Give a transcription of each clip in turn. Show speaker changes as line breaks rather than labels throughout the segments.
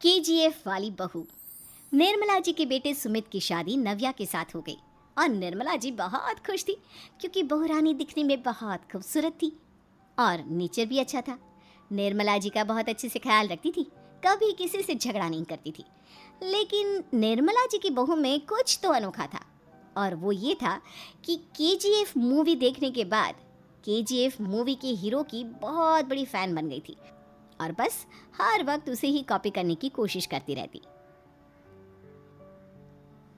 KGF वाली बहू। निर्मला जी के बेटे सुमित की शादी नव्या के साथ हो गई और निर्मला जी बहुत खुश थी क्योंकि बहू रानी दिखने में बहुत खूबसूरत थी और नेचर भी अच्छा था। निर्मला जी का बहुत अच्छे से ख्याल रखती थी, कभी किसी से झगड़ा नहीं करती थी। लेकिन निर्मला जी की बहू में कुछ तो अनोखा था और वो ये था कि केजीएफ मूवी देखने के बाद केजीएफ मूवी के हीरो की बहुत बड़ी फ़ैन बन गई थी और बस हर वक्त उसे ही कॉपी करने की कोशिश करती रहती।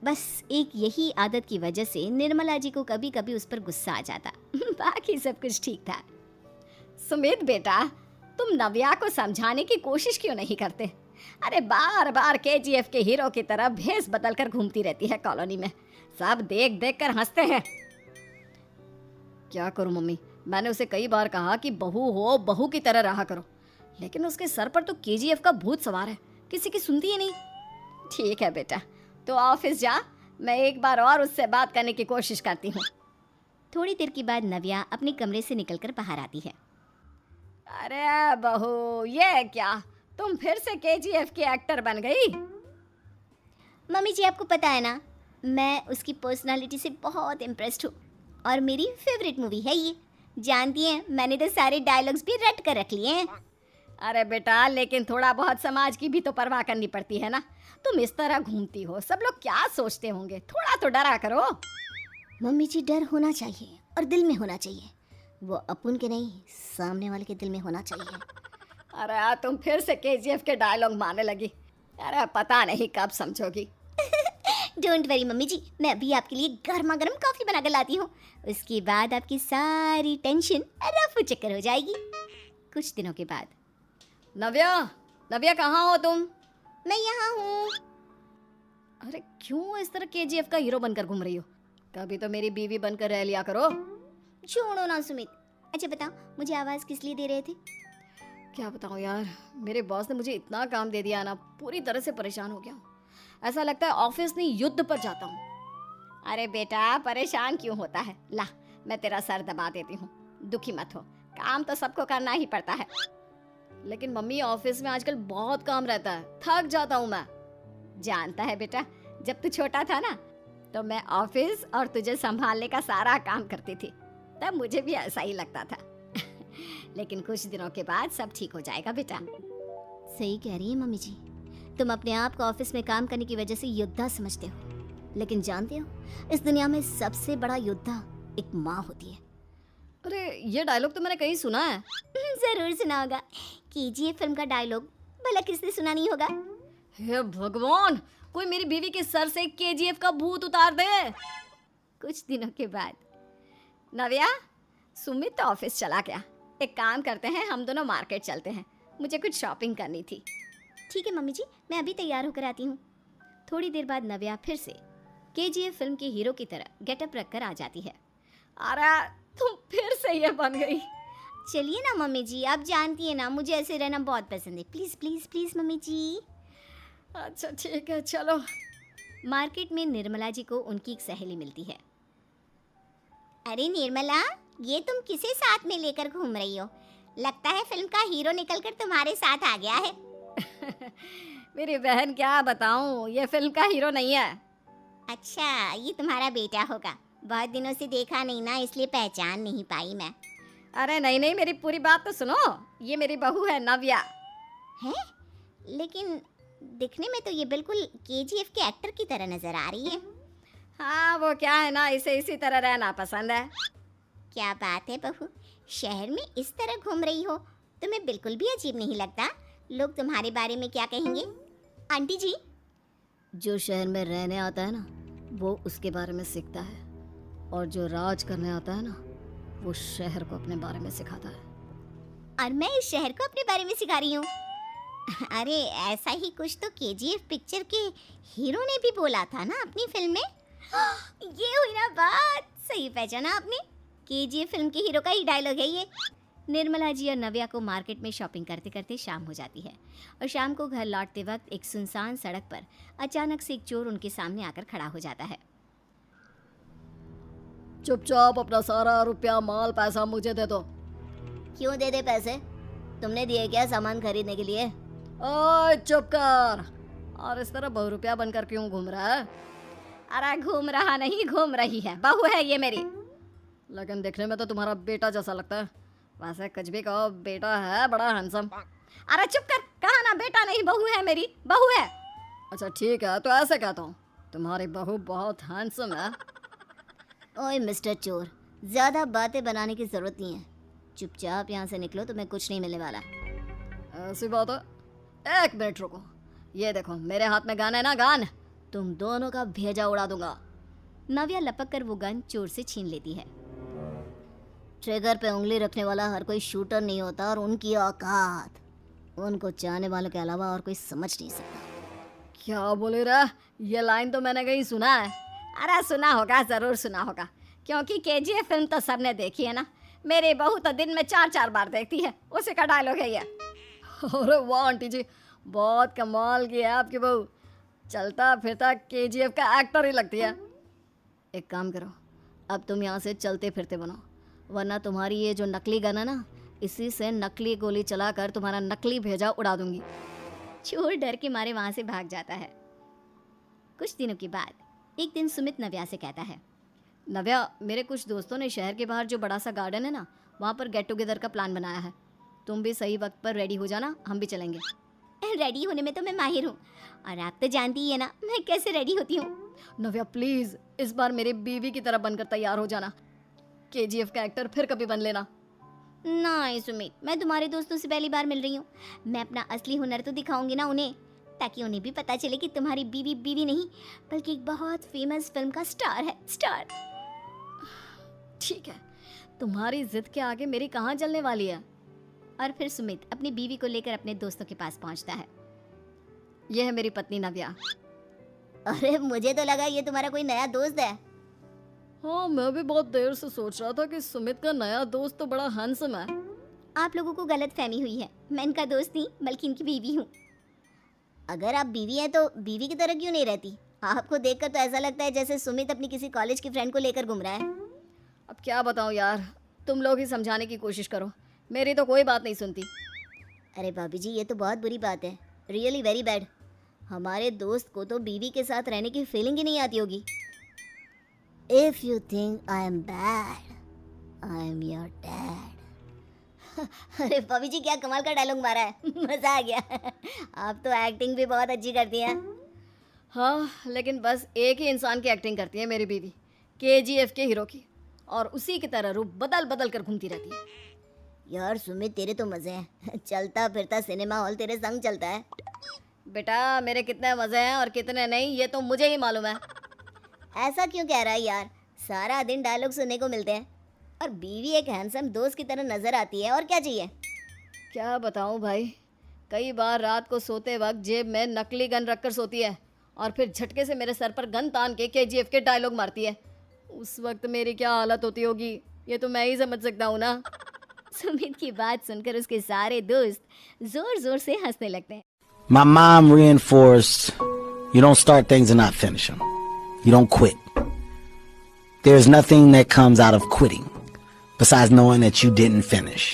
बस एक यही आदत की वजह से निर्मला जी को कभी कभी उस पर गुस्सा आ जाता। बाकी सब कुछ ठीक था। सुमित बेटा, तुम नव्या को समझाने की कोशिश क्यों नहीं करते? अरे बार बार केजीएफ के हीरो की तरह भेस बदल कर घूमती रहती है कॉलोनी में, सब देख देख कर हंसते हैं। क्या करूं मम्मी, मैंने उसे कई बार कहा कि बहू हो, बहू की तरह रहा करो, लेकिन उसके सर पर तो केजीएफ का भूत सवार है, किसी की सुनती ही नहीं। ठीक है बेटा, तो ऑफिस जा, मैं एक बार और उससे बात करने की कोशिश करती हूँ। थोड़ी देर के बाद नव्या अपने कमरे से निकलकर बाहर आती है। अरे बहू, ये क्या, तुम फिर से केजीएफ की एक्टर बन गई? मम्मी जी, आपको पता है ना, मैं उसकी पर्सनालिटी से बहुत इम्प्रेस्ड हूँ और मेरी फेवरेट मूवी है ये। जानती हैं, मैंने तो सारे डायलॉग्स भी रट कर रख लिए हैं। अरे बेटा, लेकिन थोड़ा बहुत समाज की भी तो परवाह करनी पड़ती है ना। तुम इस तरह घूमती हो, सब लोग क्या सोचते होंगे, थोड़ा तो डरा करो। मम्मी जी, डर होना चाहिए और दिल में होना चाहिए, वो अपन के नहीं, सामने वाले के दिल में होना चाहिए। अरे यार, तुम फिर से केजीएफ के डायलॉग मारने लगी। अरे पता नहीं कब समझोगी। डोंट वरी मम्मी जी, मैं अभी आपके लिए गर्मा गर्म कॉफी बना कर लाती हूँ, उसके बाद आपकी सारी टेंशन रफू चक्कर हो जाएगी। कुछ दिनों के बाद। नव्या, नव्या कहाँ हो तुम? मैं यहाँ हूँ। अरे क्यों इस तरह केजीएफ का हीरो बनकर घूम रही हो? कभी तो मेरी बीवी बनकर रह लिया करो। छोड़ो ना सुमित। अच्छा बताओ, मुझे आवाज़ किस लिए दे रहे थे? क्या बताऊँ यार, मेरे बॉस ने मुझे इतना काम दे दिया ना, पूरी तरह से परेशान हो गया हूँ। ऐसा लगता है ऑफिस नहीं, युद्ध पर जाता हूँ। अरे बेटा, परेशान क्यों होता है? ला, मैं तेरा सर दबा देती हूँ, दुखी मत हो, काम तो सबको करना ही पड़ता है। लेकिन मम्मी, ऑफिस में आजकल बहुत काम रहता है, थक जाता हूँ मैं। जानता है बेटा, जब तू छोटा था ना, तो मैं ऑफिस और तुझे संभालने का सारा काम करती थी, तब मुझे भी ऐसा ही लगता था। लेकिन कुछ दिनों के बाद सब ठीक हो जाएगा बेटा। सही कह रही है मम्मी जी, तुम अपने आप को ऑफिस में काम करने की वजह से योद्धा समझते हो, लेकिन जानते हो, इस दुनिया में सबसे बड़ा योद्धा एक माँ होती है। अरे ये डायलॉग तो मैंने कहीं सुना है। जरूर सुना होगा, केजीएफ फिल्म का डायलॉग, भला किसने सुना नहीं होगा? हे भगवान, कोई मेरी बीवी के सर से केजीएफ का भूत उतार दे। कुछ दिनों के बाद। नव्या, सुमित तो ऑफिस चला गया, एक काम करते हैं, हम दोनों मार्केट चलते हैं, मुझे कुछ शॉपिंग करनी थी। ठीक है मम्मी जी, मैं अभी तैयार होकर आती हूँ। थोड़ी देर बाद नव्या फिर से केजीएफ फिल्म के हीरो की तरह गेटअप रख कर आ जाती है। अरे तुम फिर से ये बन गई। चलिए ना मम्मी जी, आप जानती है ना, मुझे ऐसे रहना बहुत पसंद है, प्लीज़ प्लीज़ प्लीज़ मम्मी जी। अच्छा ठीक है, चलो। मार्केट में निर्मला जी को उनकी एक सहेली मिलती है। अरे निर्मला, ये तुम किसे साथ में लेकर घूम रही हो? लगता है फिल्म का हीरो निकलकर तुम्हारे साथ आ गया है। मेरी बहन, क्या बताऊं, ये फिल्म का हीरो नहीं है। अच्छा, ये तुम्हारा बेटा होगा, बहुत दिनों से देखा नहीं ना, इसलिए पहचान नहीं पाई मैं। अरे नहीं नहीं, मेरी पूरी बात तो सुनो, ये मेरी बहू है नव्या। है? लेकिन दिखने में तो ये बिल्कुल केजीएफ के एक्टर की तरह नजर आ रही है। हाँ, वो क्या है ना, इसे इसी तरह रहना पसंद है। क्या बात है बहू, शहर में इस तरह घूम रही हो, तुम्हें बिल्कुल भी अजीब नहीं लगता? लोग तुम्हारे बारे में क्या कहेंगे? आंटी जी, जो शहर में रहने आता है ना, वो उसके बारे में सीखता है, और जो राज करने आता है ना, वो शहर को अपने बारे में सिखाता है। और मैं इस शहर को अपने बारे में सिखा रही हूँ? अरे ऐसा ही कुछ तो केजीएफ पिक्चर के हीरो ने भी बोला था ना अपनी फिल्म में। ये हुई ना बात, सही पहचाना आपने, केजीएफ फिल्म के हीरो का ही डायलॉग है ये। निर्मला जी और नव्या को मार्केट में शॉपिंग करते करते शाम हो जाती है और शाम को घर लौटते वक्त एक सुनसान सड़क पर अचानक से एक चोर उनके सामने आकर खड़ा हो जाता है। चुपचाप अपना सारा रुपया, माल, पैसा मुझे दे दो। क्यों दे दे पैसे? तुमने दिए क्या सामान खरीदने के लिए? ओए चुप कर। और इस तरह बहुरूपिया बनकर क्यों घूम रहा है? अरे घूम रहा नहीं, घूम रही है, बहू है ये मेरी। लेकिन देखने में तो तुम्हारा बेटा जैसा लगता है। वैसे कुछ भी कहो, बेटा है बड़ा हैंडसम। अरे चुप कर, कहा ना बेटा नहीं, बहू है मेरी, बहू है। अच्छा ठीक है, तो ऐसे कहता हूँ, तुम्हारी बहू बहुत हैंडसम है।
ओए मिस्टर चोर, ज्यादा बातें बनाने की जरूरत नहीं है। चुपचाप यहाँ से निकलो, तुम्हें कुछ नहीं मिलने वाला।
ऐसी बात है? एक मिनट रुको, ये देखो मेरे हाथ में गन है ना, गन।
तुम दोनों का भेजा उड़ा दूंगा।
नव्या लपक कर वो गन चोर से छीन लेती है।
ट्रिगर पे उंगली रखने वाला हर कोई शूटर नहीं होता, और उनकी औकात उनको चाहने वालों के अलावा और कोई समझ नहीं सकता।
क्या बोले रहा? ये लाइन तो मैंने कहीं सुना है।
अरे सुना होगा, जरूर सुना होगा, क्योंकि केजीएफ फिल्म तो सबने देखी है ना। मेरी बहू तो दिन में 4-4 बार देखती है, उसी का डायलॉग है ये।
अरे वाह आंटी जी, बहुत कमाल की है आपकी बहू। चलता फिरता केजीएफ का एक्टर ही लगती है। एक काम करो, अब तुम यहाँ से चलते फिरते बनो, वरना तुम्हारी ये जो नकली गन है ना, इसी से नकली गोली चलाकर तुम्हारा नकली भेजा उड़ा दूंगी।
चोर डर के मारे वहां से भाग जाता है। कुछ दिनों के बाद एक दिन सुमित नव्या से कहता है,
नव्या, मेरे कुछ दोस्तों ने शहर के बाहर जो बड़ा सा गार्डन है ना, वहाँ पर गेट टुगेदर का प्लान बनाया है। तुम भी सही वक्त पर रेडी हो जाना, हम भी चलेंगे।
रेडी होने में तो मैं माहिर हूँ, और आप तो जानती ही है ना मैं कैसे रेडी होती हूँ।
नव्या प्लीज, इस बार मेरी बीवी की तरह बनकर तैयार हो जाना। केजीएफ का एक्टर फिर कभी बन लेना।
नहीं सुमित, मैं तुम्हारे दोस्तों से पहली बार मिल रही हूँ। मैं अपना असली हुनर तो दिखाऊंगी ना उन्हें, ताकि उन्हें भी पता चले कि तुम्हारी बीवी बीवी नहीं, बल्कि एक बहुत फेमस फिल्म का स्टार है, स्टार।
ठीक है, तुम्हारी जिद के आगे मेरी कहाँ चलने वाली है।
और फिर सुमित अपनी बीवी को लेकर अपने दोस्तों के पास पहुंचता है।
यह है मेरी पत्नी नव्या।
अरे मुझे तो लगा ये तुम्हारा कोई नया दोस्त है।
हाँ, मैं भी बहुत देर से सोच रहा था कि सुमित का नया दोस्त तो बड़ा हैंडसम है।
आप लोगों को गलत फहमी हुई है, मैं इनका दोस्त नहीं बल्कि इनकी बीवी हूँ।
अगर आप बीवी हैं तो बीवी की तरह क्यों नहीं रहती? आपको देखकर तो ऐसा लगता है जैसे सुमित अपनी किसी कॉलेज की फ्रेंड को लेकर घूम रहा है।
अब क्या बताऊँ यार, तुम लोग ही समझाने की कोशिश करो, मेरी तो कोई बात नहीं सुनती।
अरे भाभी जी, ये तो बहुत बुरी बात है, रियली वेरी बैड। हमारे दोस्त को तो बीवी के साथ रहने की फीलिंग ही नहीं आती होगी। If you think I am bad, I am your dad. अरे भाभी जी, क्या कमाल का डायलॉग मारा है, मजा आ गया। आप तो एक्टिंग भी बहुत अच्छी करती हैं।
हाँ, लेकिन बस एक ही इंसान की एक्टिंग करती है मेरी बीवी, केजीएफ के हीरो की, और उसी की तरह रूप बदल बदल कर घूमती रहती है।
यार सुमित, तेरे तो मजे हैं, चलता फिरता सिनेमा हॉल तेरे संग चलता है।
बेटा, मेरे कितने मजे हैं और कितने नहीं ये तो मुझे ही मालूम है।
ऐसा क्यों कह रहा है यार, सारा दिन डायलॉग सुनने को मिलते हैं, और बीवी एक हैंडसम दोस्त की तरह नजर आती है, और क्या चाहिए।
क्या बताऊं भाई, कई बार रात को सोते वक्त जेब में नकली गन रखकर सोती है, और फिर झटके से मेरे सर पर गन तान के केजीएफ के डायलॉग मारती है। उस वक्त मेरी क्या हालत होती होगी, ये तो मैं ही समझ सकता हूँ ना।
सुमित की बात सुनकर उसके सारे दोस्त जोर जोर से हंसने लगते हैं।
My mom reinforced, you don't start things and not finish them. You don't quit. There's nothing that comes out of quitting besides knowing that you didn't finish.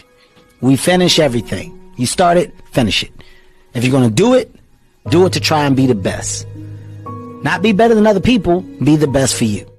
We finish everything. You start it, finish it. If you're going to do it to try and be the best. Not be better than other people, be the best for you.